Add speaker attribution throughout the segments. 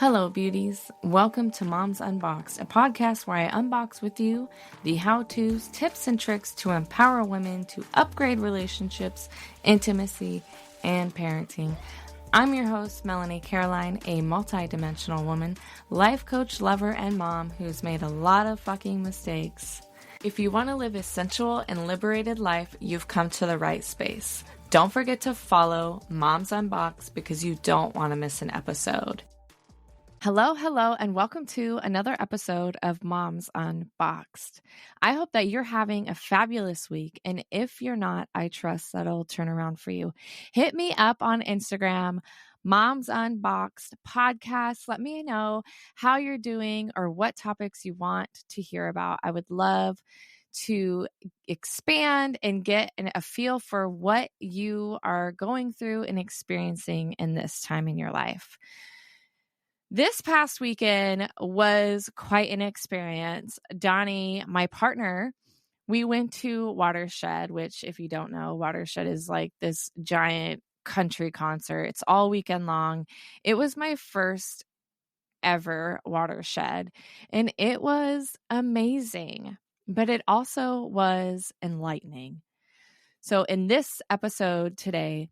Speaker 1: Hello, beauties. Welcome to Moms Unboxed, a podcast where I unbox with you the how-tos, tips, and tricks to empower women to upgrade relationships, intimacy, and parenting. I'm your host, Melanie Caroline, a multi-dimensional woman, life coach, lover, and mom who's made a lot of fucking mistakes. If you want to live a sensual and liberated life, you've come to the right space. Don't forget to follow Moms Unboxed because you don't want to miss an episode. Hello, and welcome to another episode of Moms Unboxed. I hope that you're having a fabulous week, and if you're not, I trust that it'll turn around for you. Hit me up on Instagram, Moms Unboxed Podcast. Let me know how you're doing or what topics you want to hear about. I would love to expand and get a feel for what you are going through and experiencing in this time in your life. This past weekend was quite an experience. Donnie, my partner, we went to Watershed, which if you don't know, Watershed is like this giant country concert. It's all weekend long. It was my first ever Watershed, and it was amazing, but it also was enlightening. So in this episode today,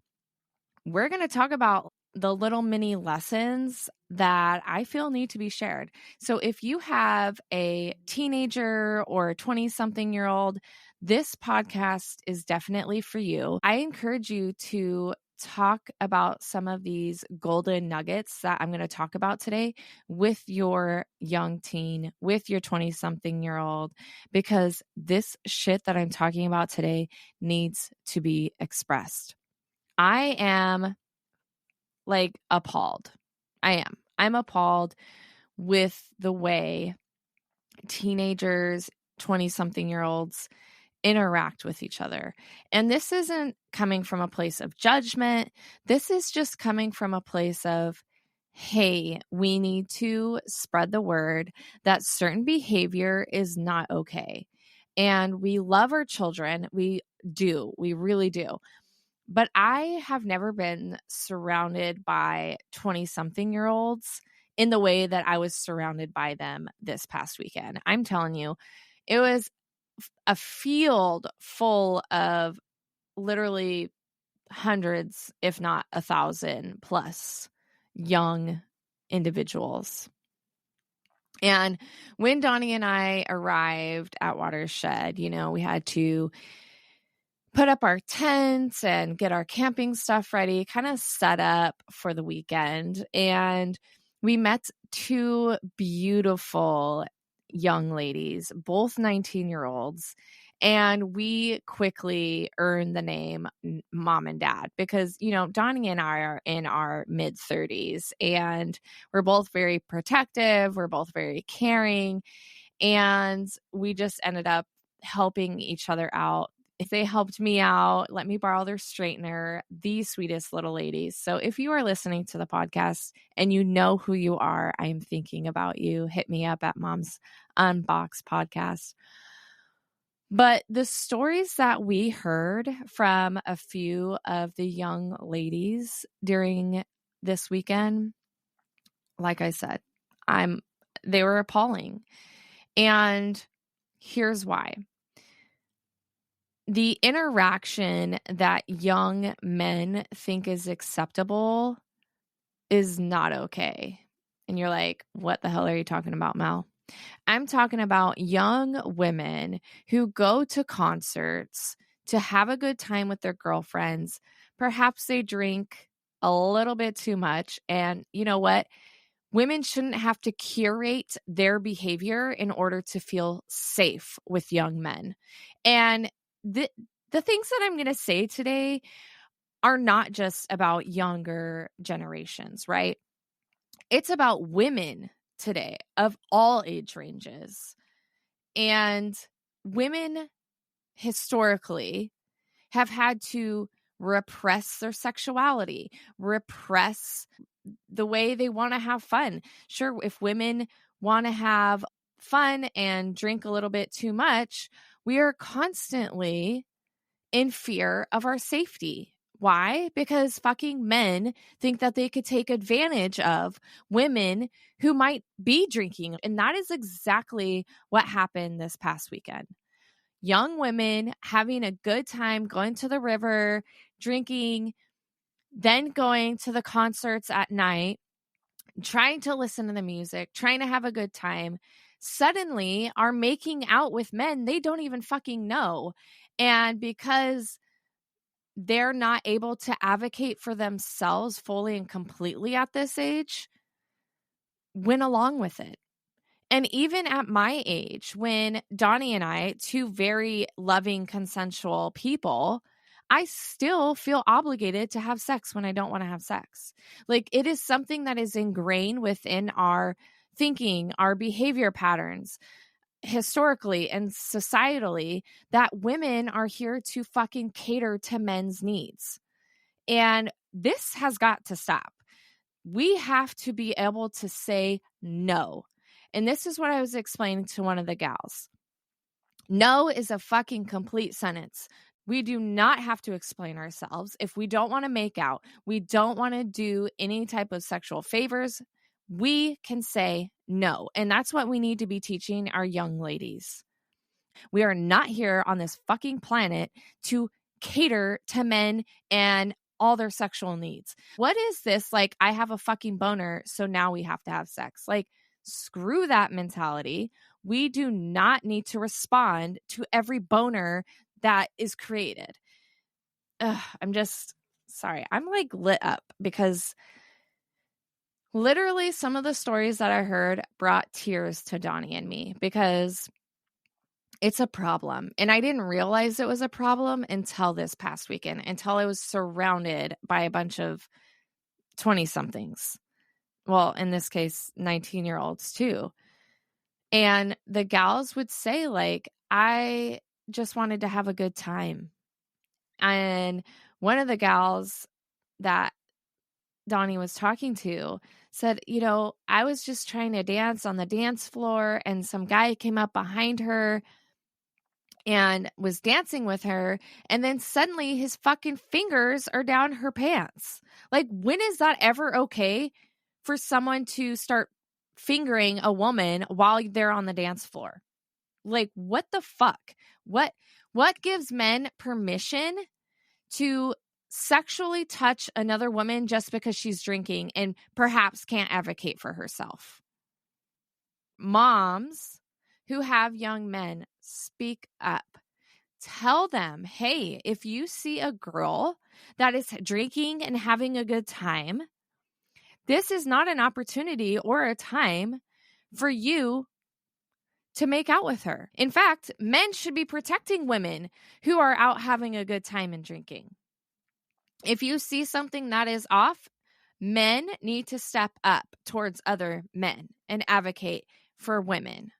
Speaker 1: we're going to talk about the little mini lessons that I feel need to be shared. So if you have a teenager or a 20-something-year-old, this podcast is definitely for you. I encourage you to talk about some of these golden nuggets that I'm going to talk about today with your young teen, with your 20-something-year-old, because this shit that I'm talking about today needs to be expressed. I am appalled. I'm appalled with the way teenagers, 20-something-year-olds interact with each other. And this isn't coming from a place of judgment. This is just coming from a place of, hey, we need to spread the word that certain behavior is not okay. And we love our children. We do. We really do. But I have never been surrounded by 20-something-year-olds in the way that I was surrounded by them this past weekend. I'm telling you, it was a field full of literally hundreds, if not 1,000 plus young individuals. And when Donnie and I arrived at Watershed, we had to put up our tents and get our camping stuff ready, kind of set up for the weekend. And we met two beautiful young ladies, both 19-year-olds. And we quickly earned the name Mom and Dad because, Donnie and I are in our mid-30s and we're both very protective. We're both very caring. And we just ended up helping each other out. If they helped me out, let me borrow their straightener, the sweetest little ladies. So if you are listening to the podcast and you know who you are, I'm thinking about you. Hit me up at Moms Unboxed Podcast. But the stories that we heard from a few of the young ladies during this weekend, like I said, they were appalling. And here's why. The interaction that young men think is acceptable is not okay. And you're like, what the hell are you talking about, Mel? I'm talking about young women who go to concerts to have a good time with their girlfriends. Perhaps they drink a little bit too much. And you know what? Women shouldn't have to curate their behavior in order to feel safe with young men. And the things that I'm going to say today are not just about younger generations, right? It's about women today of all age ranges. And women historically have had to repress their sexuality, repress the way they want to have fun. Sure, if women want to have fun and drink a little bit too much, we are constantly in fear of our safety. Why? Because fucking men think that they could take advantage of women who might be drinking. And that is exactly what happened this past weekend. Young women having a good time, going to the river, drinking, then going to the concerts at night, trying to listen to the music, trying to have a good time, suddenly are making out with men they don't even fucking know. And because they're not able to advocate for themselves fully and completely at this age, went along with it. And even at my age, when Donnie and I, two very loving, consensual people, I still feel obligated to have sex when I don't want to have sex. Like, it is something that is ingrained within our thinking, our behavior patterns, historically and societally, that women are here to fucking cater to men's needs. And this has got to stop. We have to be able to say no. And this is what I was explaining to one of the gals. No is a fucking complete sentence. We do not have to explain ourselves. If we don't want to make out, we don't want to do any type of sexual favors, we can say no. And that's what we need to be teaching our young ladies. We are not here on this fucking planet to cater to men and all their sexual needs. What is this? Like, I have a fucking boner, so now we have to have sex. Like, screw that mentality. We do not need to respond to every boner that is created. I'm just sorry. I'm like lit up because literally some of the stories that I heard brought tears to Donnie and me, because it's a problem. And I didn't realize it was a problem until this past weekend, until I was surrounded by a bunch of 20-somethings. Well, in this case, 19-year-olds too. And the gals would say, like, I just wanted to have a good time. And one of the gals that Donnie was talking to said, you know, I was just trying to dance on the dance floor and some guy came up behind her and was dancing with her, and then suddenly his fucking fingers are down her pants. Like, when is that ever okay for someone to start fingering a woman while they're on the dance floor? Like, what the fuck? What gives men permission to sexually touch another woman just because she's drinking and perhaps can't advocate for herself? Moms who have young men, speak up. Tell them, hey, if you see a girl that is drinking and having a good time, this is not an opportunity or a time for you to make out with her. In fact, men should be protecting women who are out having a good time and drinking. If you see something that is off, men need to step up towards other men and advocate for women.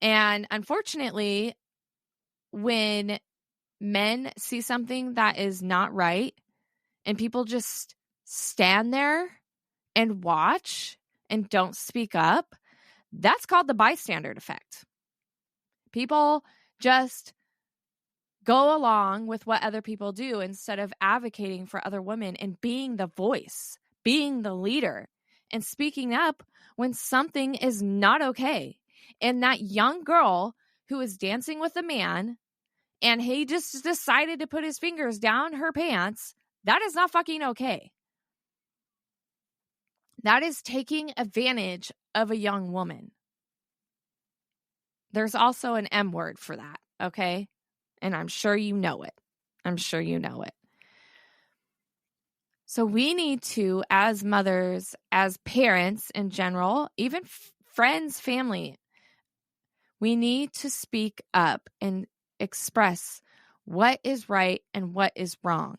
Speaker 1: And unfortunately, when men see something that is not right and people just stand there and watch and don't speak up, that's called the bystander effect. People just go along with what other people do instead of advocating for other women and being the voice, being the leader, and speaking up when something is not okay. And that young girl who is dancing with a man and he just decided to put his fingers down her pants, that is not fucking okay. That is taking advantage of a young woman. There's also an M word for that, okay? And I'm sure you know it. I'm sure you know it. So we need to, as mothers, as parents in general, even friends, family, we need to speak up and express what is right and what is wrong.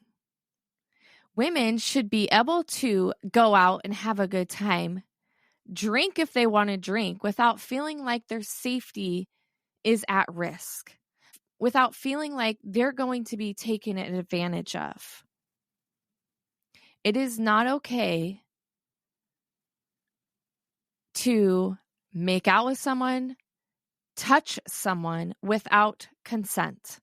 Speaker 1: Women should be able to go out and have a good time, drink if they want to drink without feeling like their safety is at risk, without feeling like they're going to be taken advantage of. It is not okay to make out with someone, touch someone without consent.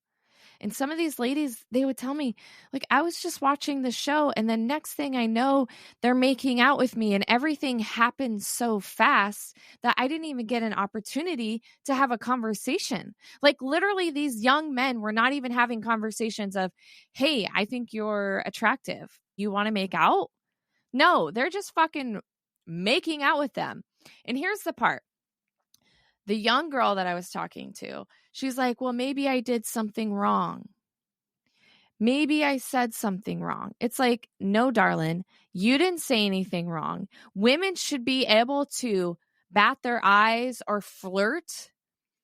Speaker 1: And some of these ladies, they would tell me, like, I was just watching the show and the next thing I know, they're making out with me and everything happened so fast that I didn't even get an opportunity to have a conversation. Like literally these young men were not even having conversations of, hey, I think you're attractive. You want to make out? No, they're just fucking making out with them. And here's the part. The young girl that I was talking to, she's like, well, maybe I did something wrong. Maybe I said something wrong. It's like, no, darling, you didn't say anything wrong. Women should be able to bat their eyes or flirt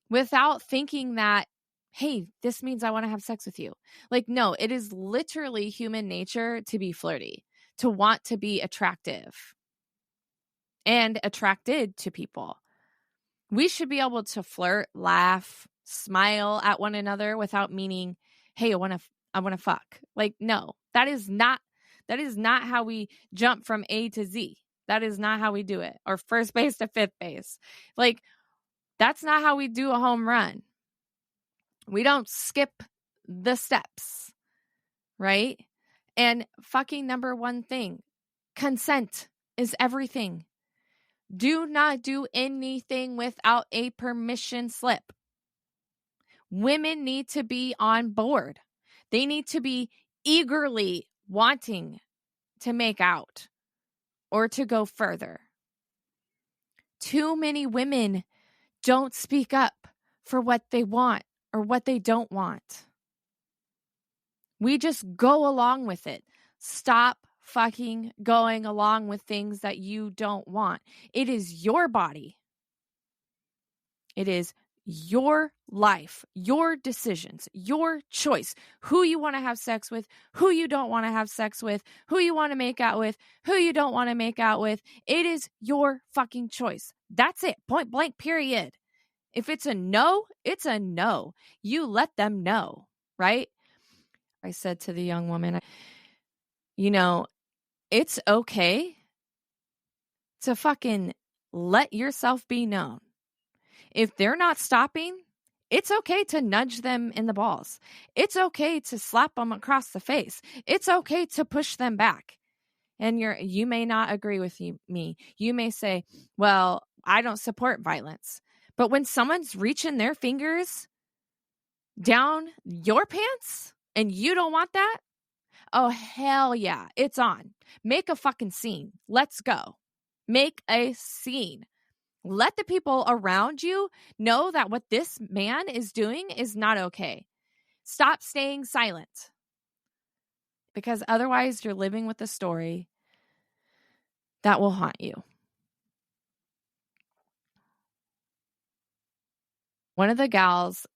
Speaker 1: without thinking that, hey, this means I want to have sex with you. Like, no, it is literally human nature to be flirty, to want to be attractive and attracted to people. We should be able to flirt, laugh, smile at one another without meaning, hey, I want to fuck. Like, no, that is not how we jump from A to Z. That is not how we do it. Or first base to fifth base. Like, that's not how we do a home run. We don't skip the steps, right? And fucking number one thing, consent is everything. Do not do anything without a permission slip. Women need to be on board. They need to be eagerly wanting to make out or to go further. Too many women don't speak up for what they want or what they don't want. We just go along with it. Stop fucking going along with things that you don't want. It is your body. It is your life, your decisions, your choice. Who you want to have sex with, who you don't want to have sex with, who you want to make out with, who you don't want to make out with. It is your fucking choice. That's it. Point blank, period. If it's a no, it's a no. You let them know, right? I said to the young woman, it's okay to fucking let yourself be known. If they're not stopping, it's okay to nudge them in the balls. It's okay to slap them across the face. It's okay to push them back. And you may not agree with me. You may say, well, I don't support violence. But when someone's reaching their fingers down your pants and you don't want that, oh, hell yeah, it's on. Make a fucking scene. Let's go. Make a scene. Let the people around you know that what this man is doing is not okay. Stop staying silent. Because otherwise you're living with a story that will haunt you. One of the gals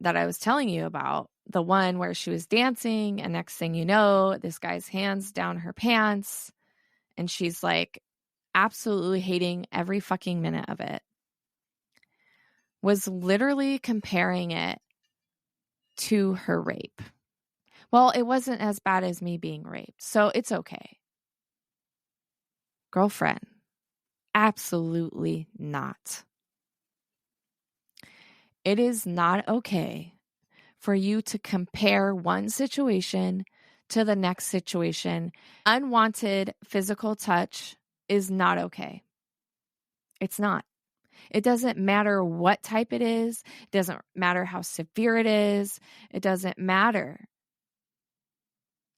Speaker 1: that I was telling you about, the one where she was dancing and next thing you know, this guy's hands down her pants and she's like absolutely hating every fucking minute of it, was literally comparing it to her rape. Well, it wasn't as bad as me being raped, so it's okay. Girlfriend, absolutely not. It is not okay for you to compare one situation to the next situation. Unwanted physical touch is not okay. It's not. It doesn't matter what type it is. It doesn't matter how severe it is. It doesn't matter.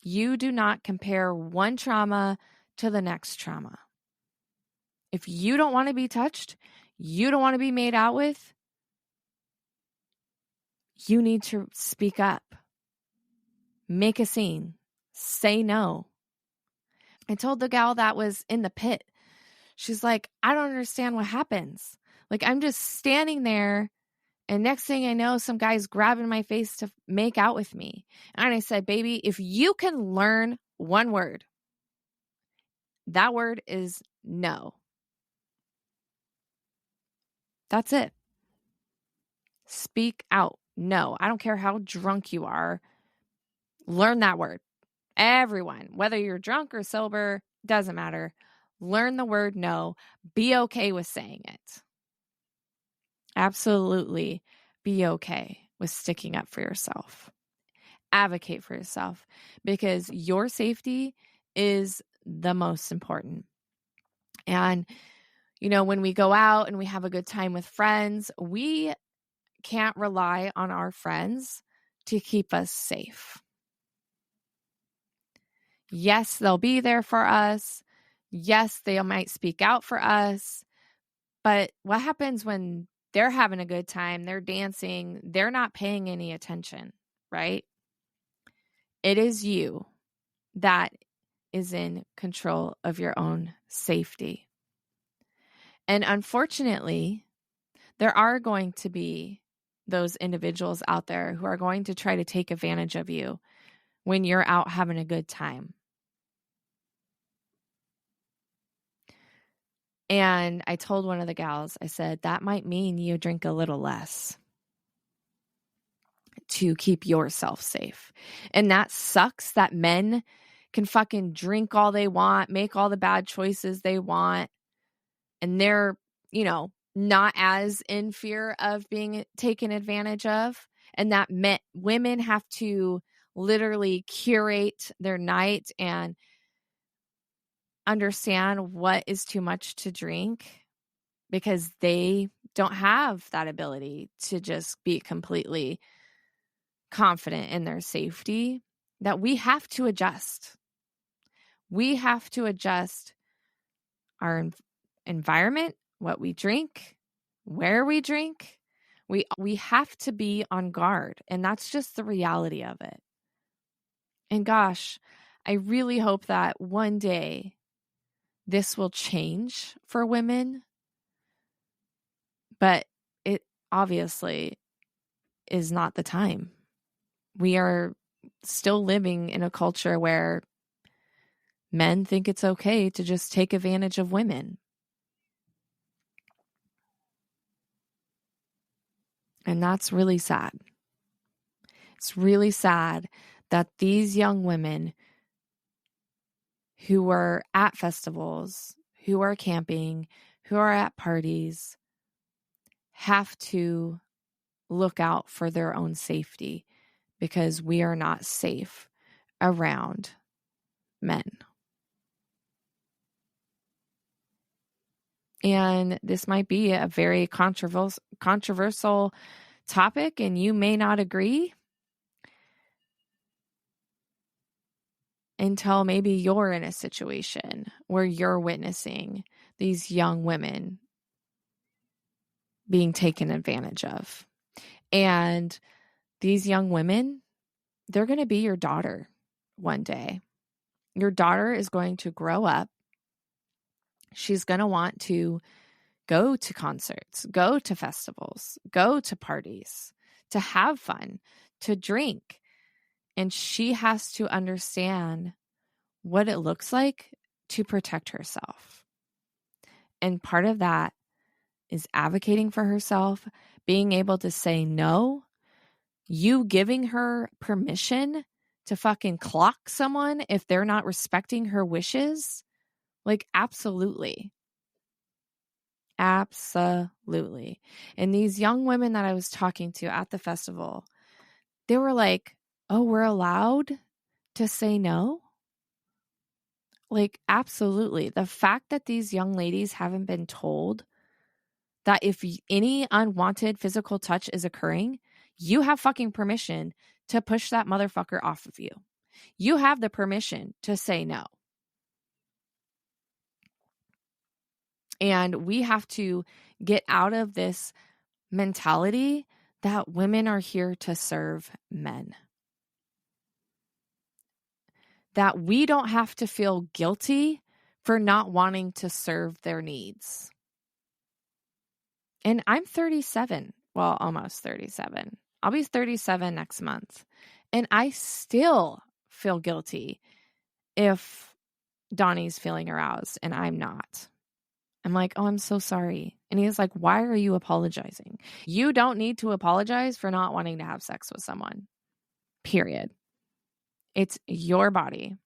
Speaker 1: You do not compare one trauma to the next trauma. If you don't want to be touched, you don't want to be made out with, you need to speak up. Make a scene. Say no. I told the gal that was in the pit. She's like, I don't understand what happens. Like, I'm just standing there and next thing I know, some guy's grabbing my face to make out with me. And I said, baby, if you can learn one word, that word is no. That's it. Speak out. No. I don't care how drunk you are. Learn that word. Everyone, whether you're drunk or sober, doesn't matter. Learn the word no. Be okay with saying it. Absolutely be okay with sticking up for yourself. Advocate for yourself because your safety is the most important. And, when we go out and we have a good time with friends, we can't rely on our friends to keep us safe. Yes, they'll be there for us. Yes, they might speak out for us. But what happens when they're having a good time, they're dancing, they're not paying any attention, right? It is you that is in control of your own safety. And unfortunately, there are going to be those individuals out there who are going to try to take advantage of you when you're out having a good time. And I told one of the gals, I said, that might mean you drink a little less to keep yourself safe. And that sucks that men can fucking drink all they want, make all the bad choices they want, and they're, not as in fear of being taken advantage of. And that women have to literally curate their night and understand what is too much to drink because they don't have that ability to just be completely confident in their safety, that we have to adjust. We have to adjust our environment, what we drink, where we drink. We have to be on guard, and that's just the reality of it. And gosh, I really hope that one day this will change for women, but it obviously is not the time. We are still living in a culture where men think it's okay to just take advantage of women. And that's really sad. It's really sad that these young women who are at festivals, who are camping, who are at parties, have to look out for their own safety because we are not safe around men. And this might be a very controversial topic, and you may not agree until maybe you're in a situation where you're witnessing these young women being taken advantage of. And these young women, they're going to be your daughter one day. Your daughter is going to grow up. She's going to want to go to concerts, go to festivals, go to parties, to have fun, to drink. And she has to understand what it looks like to protect herself. And part of that is advocating for herself, being able to say no, you giving her permission to fucking clock someone if they're not respecting her wishes. Like, absolutely. Absolutely. And these young women that I was talking to at the festival, they were like, oh, we're allowed to say no? Like, absolutely. The fact that these young ladies haven't been told that if any unwanted physical touch is occurring, you have fucking permission to push that motherfucker off of you. You have the permission to say no. And we have to get out of this mentality that women are here to serve men. That we don't have to feel guilty for not wanting to serve their needs. And I'm 37. Well, almost 37. I'll be 37 next month. And I still feel guilty if Donnie's feeling aroused and I'm not. I'm like, oh, I'm so sorry. And he's like, why are you apologizing? You don't need to apologize for not wanting to have sex with someone. Period. It's your body.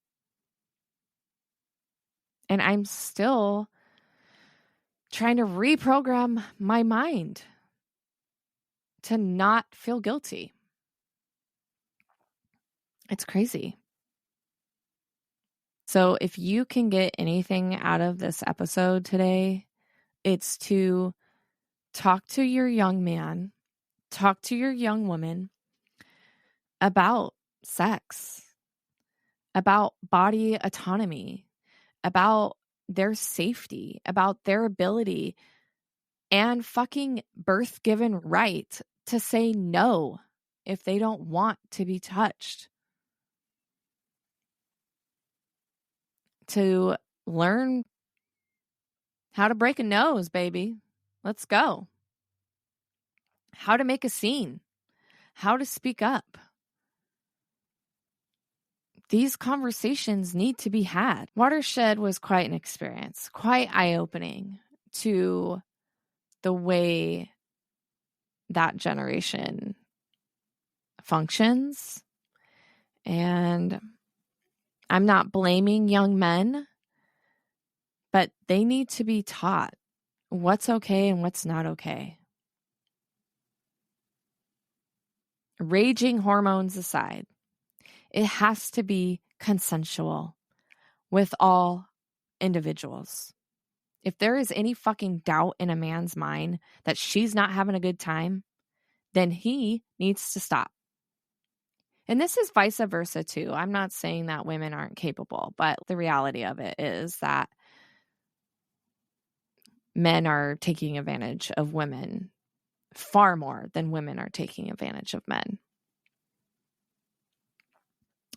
Speaker 1: And I'm still trying to reprogram my mind to not feel guilty. It's crazy. So if you can get anything out of this episode today, it's to talk to your young man, talk to your young woman about sex, about body autonomy, about their safety, about their ability and fucking birth given right to say no if they don't want to be touched. To learn how to break a nose, baby. Let's go. How to make a scene. How to speak up. These conversations need to be had. Watershed was quite an experience, quite eye-opening to the way that generation functions. And I'm not blaming young men, but they need to be taught what's okay and what's not okay. Raging hormones aside, it has to be consensual with all individuals. If there is any fucking doubt in a man's mind that she's not having a good time, then he needs to stop. And this is vice versa too. I'm not saying that women aren't capable, but the reality of it is that men are taking advantage of women far more than women are taking advantage of men.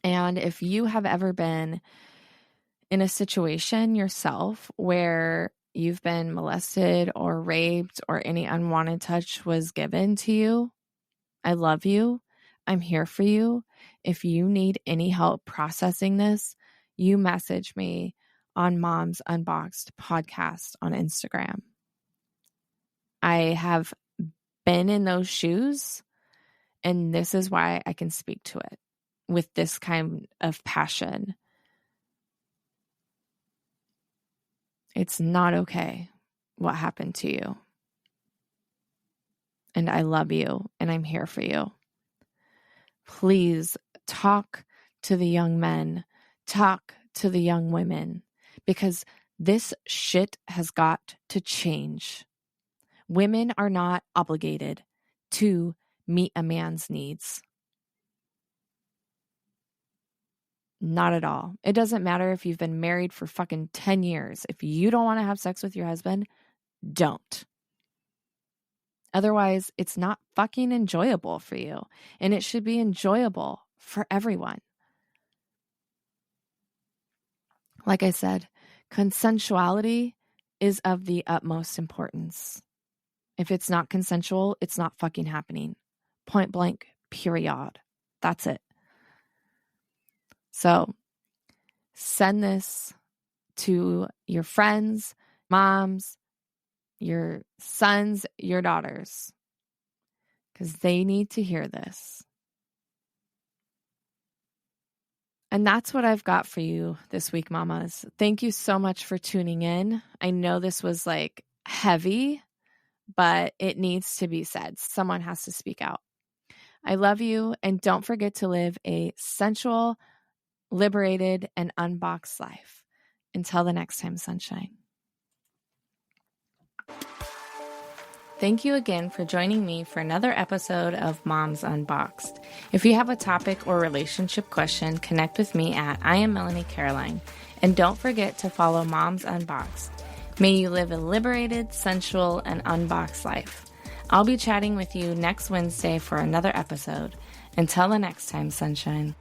Speaker 1: And if you have ever been in a situation yourself where you've been molested or raped or any unwanted touch was given to you, I love you. I'm here for you. If you need any help processing this, you message me on Moms Unboxed podcast on Instagram. I have been in those shoes, and this is why I can speak to it with this kind of passion. It's not okay what happened to you. And I love you, and I'm here for you. Please talk to the young men, talk to the young women, because this shit has got to change. Women are not obligated to meet a man's needs. Not at all. It doesn't matter if you've been married for fucking 10 years. If you don't want to have sex with your husband, don't. Otherwise, it's not fucking enjoyable for you. And it should be enjoyable for everyone. Like I said, consensuality is of the utmost importance. If it's not consensual, it's not fucking happening. Point blank, period. That's it. So send this to your friends, moms, your sons, your daughters, because they need to hear this. And that's what I've got for you this week, mamas. Thank you so much for tuning in. I know this was like heavy, but it needs to be said. Someone has to speak out. I love you, and don't forget to live a sensual, liberated, and unboxed life. Until the next time, sunshine. Thank you again for joining me for another episode of Moms Unboxed. If you have a topic or relationship question, connect with me at I am Melanie Caroline. And don't forget to follow Moms Unboxed. May you live a liberated, sensual, and unboxed life. I'll be chatting with you next Wednesday for another episode. Until the next time, sunshine.